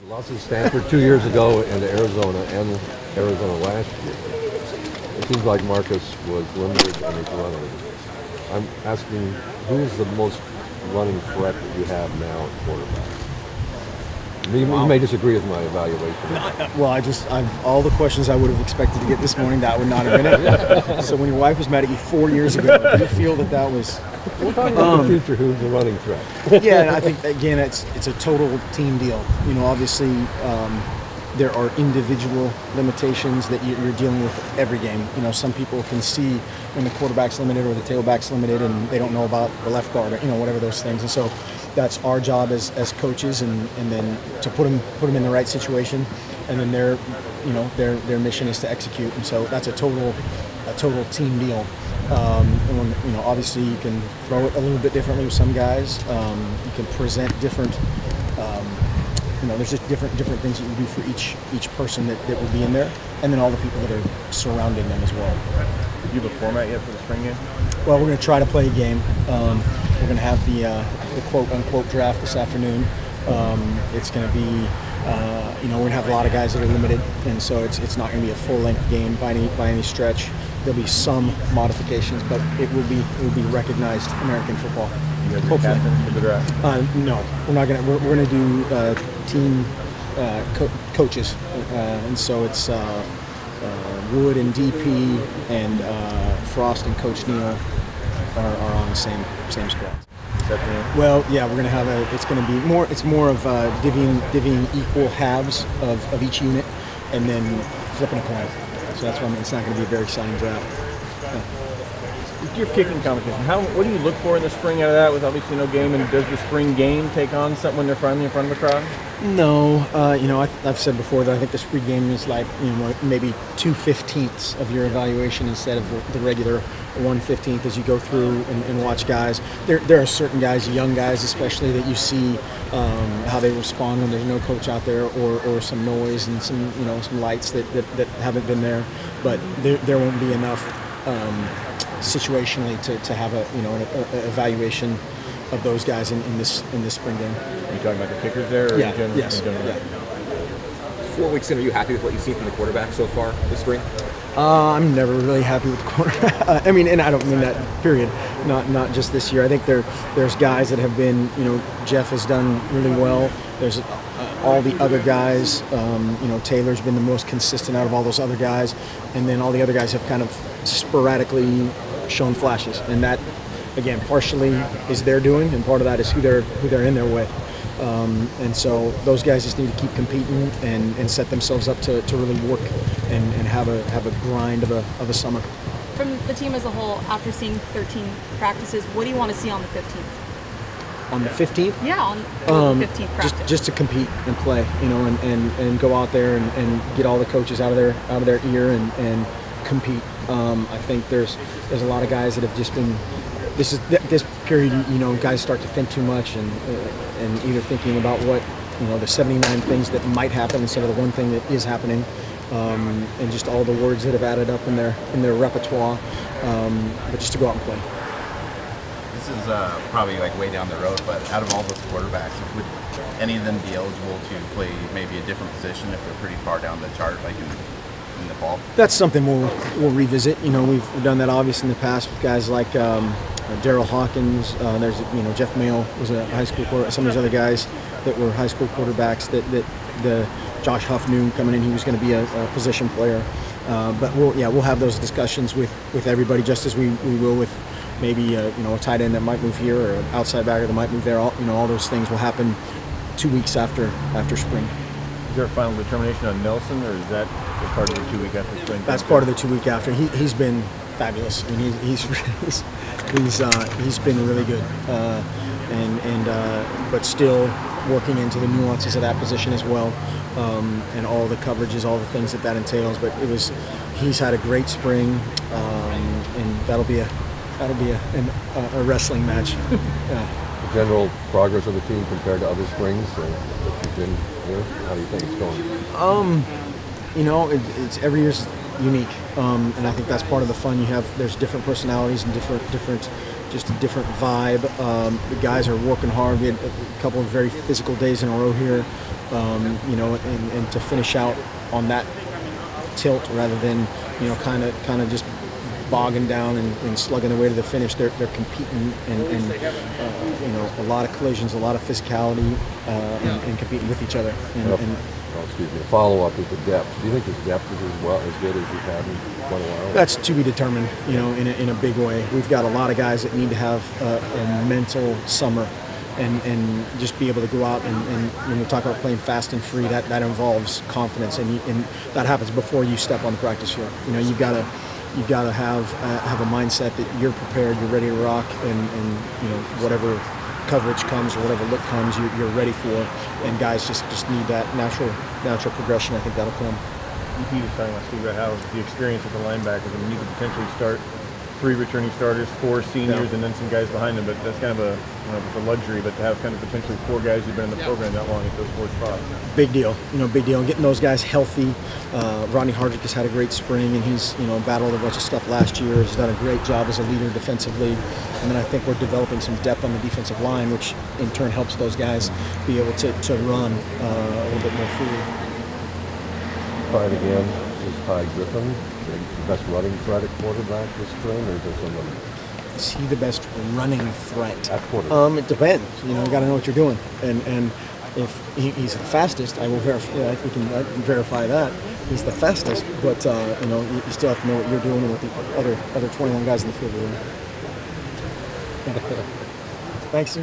Lost to Stanford 2 years ago and to Arizona last year. It seems like Marcus was limited in his running. I'm asking, who is the most running threat that you have now at quarterback? You may disagree with my evaluation. Well, I've all the questions I would have expected to get this morning, that would not have been it. So when your wife was mad at you 4 years ago, do you feel that was... We're talking about the future, who's the running threat. Yeah, and I think, again, it's a total team deal. You know, obviously, there are individual limitations that you're dealing with every game. You know, some people can see when the quarterback's limited or the tailback's limited and they don't know about the left guard or, you know, whatever those things. And so that's our job as coaches and then to put them in the right situation. And then their mission is to execute. And so that's a total team deal. And when, you know, obviously you can throw it a little bit differently with some guys. You can present different, you know, there's just different things that you do for each person that will be in there, and then all the people that are surrounding them as well. Do you have a format yet for the spring game? Well, we're going to try to play a game. We're going to have the quote-unquote draft this afternoon. It's going to be, you know, we're going to have a lot of guys that are limited, and so it's not going to be a full-length game by any stretch. There'll be some modifications, but it will be recognized American football. You guys are captains for the draft? No, we're not going to. We're going to do team coaches, and so it's Wood and DP and Frost and Coach Neal are on the same squad. Well, yeah, we're going to have it's going to be more. It's more of divvying equal halves of each unit, and then flipping a coin. So that's why it's not going to be a very exciting draft. Your kicking competition, what do you look for in the spring out of that with obviously no game? And does the spring game take on something when they're finally in front of a crowd? No, you know, I've said before that I think the spring game is like, you know, maybe 2/15 of your evaluation instead of the regular 1/15 as you go through and watch guys. There are certain guys, young guys especially, that you see how they respond when there's no coach out there or some noise and some, you know, some lights that haven't been there, but there won't be enough situationally to have an evaluation of those guys in this spring game. Are you talking about the kickers there? Or yeah. in general? Yes. In general? Yeah. 4 weeks in, are you happy with what you've seen from the quarterback so far this spring? I'm never really happy with the quarterback. I mean, and I don't mean that. Period. Not just this year. I think there's guys that have been. You know, Jeff has done really well. There's all the other guys. You know, Taylor's been the most consistent out of all those other guys, and then all the other guys have kind of sporadically shown flashes, and that, again, partially is their doing, and part of that is who they're in there with. And so those guys just need to keep competing and set themselves up to really work and have a grind of a summer. From the team as a whole, after seeing 13 practices, what do you want to see on the 15th? On the 15th? Yeah, on the 15th practice. Just to compete and play, you know, and go out there and get all the coaches out of their ear and compete. I think there's a lot of guys that have just been. This period, you know, guys start to think too much and either thinking about what, you know, the 79 things that might happen instead of the one thing that is happening, and just all the words that have added up in their repertoire, but just to go out and play. This is probably like way down the road, but out of all those quarterbacks, would any of them be eligible to play maybe a different position if they're pretty far down the chart, like in the fall? That's something we'll revisit. You know, we've done that obviously in the past with guys like Daryl Hawkins. There's, you know, Jeff Mayle was a high school quarterback. Some of these other guys that were high school quarterbacks that the Josh Huff knew coming in he was going to be a position player. But we'll have those discussions with everybody, just as we will with maybe you know, a tight end that might move here or an outside backer that might move there. All those things will happen 2 weeks after spring. Is there a final determination on Nelson, or is that part of the 2 week after spring? That's part of the 2 week after. He's been fabulous. I mean, he's been really good, but still working into the nuances of that position as well, and all the coverages, all the things that entails. But he's had a great spring, and that'll be a wrestling match. Yeah. The general progress of the team compared to other springs that you've been here, how do you think it's going? You know, it's every year's unique, and I think that's part of the fun. There's different personalities and just a different vibe. The guys are working hard. We had a couple of very physical days in a row here. you know, and to finish out on that tilt rather than, you know, kind of just bogging down and slugging their way to the finish. They're competing and you know, a lot of collisions, a lot of physicality, and competing with each other. Excuse me. Follow up is the depth. Do you think his depth is as good as you've had in quite a while? That's to be determined, you know, in a big way. We've got a lot of guys that need to have a mental summer and just be able to go out and when we talk about playing fast and free, that involves confidence, and that happens before you step on the practice field. You know, you've got to have a mindset that you're prepared, you're ready to rock, and you know, whatever coverage comes or whatever look comes, you're ready for. And guys just need that natural progression. I think that'll come. He was talking about Steve about how the experience with the linebackers. I mean, you could potentially start 3 returning starters, 4 seniors, and then some guys behind them. But that's kind of a luxury. But to have kind of potentially 4 guys who've been in the program that long at those 4 spots. Big deal, you know, big deal. And getting those guys healthy. Rodney Hardrick has had a great spring, and he's, you know, battled a bunch of stuff last year. He's done a great job as a leader defensively. And then I think we're developing some depth on the defensive line, which in turn helps those guys be able to run a little bit more freely. Try it again. Is Ty Griffin the best running threat at quarterback this spring, or is there someone? Is he the best running threat? At quarterback. It depends. You know, you got to know what you're doing, and if he's the fastest, I will verify. Yeah, we can verify that he's the fastest. But you know, you still have to know what you're doing and what the other 21 guys in the field are doing. Thanks.